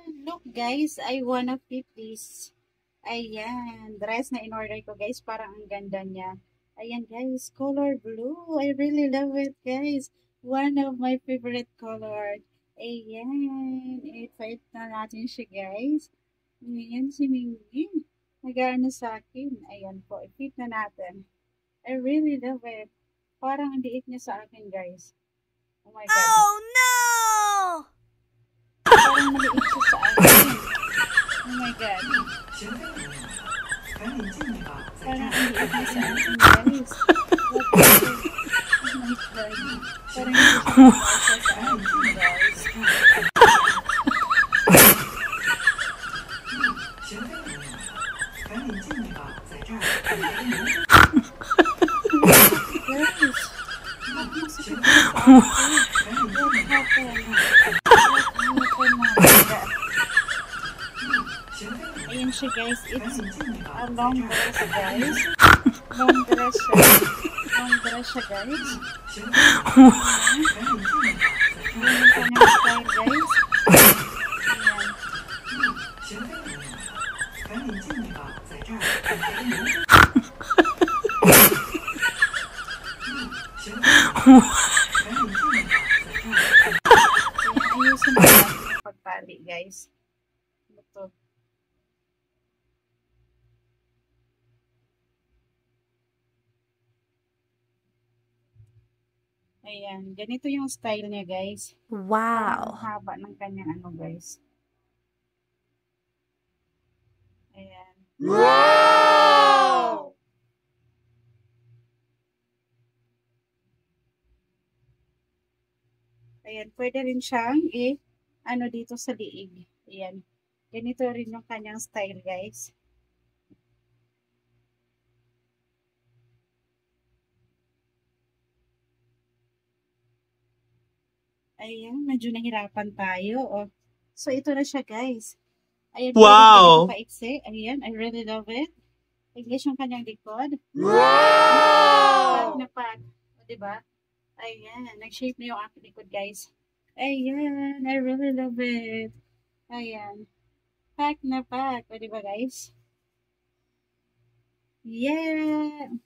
Look guys, I wanna fit this. Ayan, dress na in-order ko guys, parang ang ganda niya. Ayan guys, color blue. I really love it guys. One of my favorite color. Ayan, i-fit na natin siya guys. Ayan si Mingin. Nag-ano sa akin. Ayan po, i-fit na natin. I really love it. Parang ang liit niya sa akin guys. Oh my God. Oh no! Parang maliit siya sa akin. Oh my God. Parang ang liit niya sa akin guys. Oh my God. Parang hindi siya sa akin guys. Ayan siya guys, it's a long dress guys. Long dress siya. Long dress siya guys. Ayan yung kanyang style guys. Ayusin mo natin pagpali guys. Ito. Ayan, ganito yung style niya guys. Wow. Ang haba ng kanyang ano guys. Ayan. Wow! Ayan, pwede rin siyang ano dito sa liig. Ayan. Ganito rin yung kanyang style guys. Ayan, medyo nahirapan tayo. Oh. So, ito na siya, guys. Ayan, wow! Paiksi. Ayan, I really love it. English yung kanyang likod. Wow! Pag na pag. O, diba? Ayan, nag-shape na yung aking likod, guys. Ayan, I really love it. Ayan. Pack na pack. O, diba, guys? Yeah!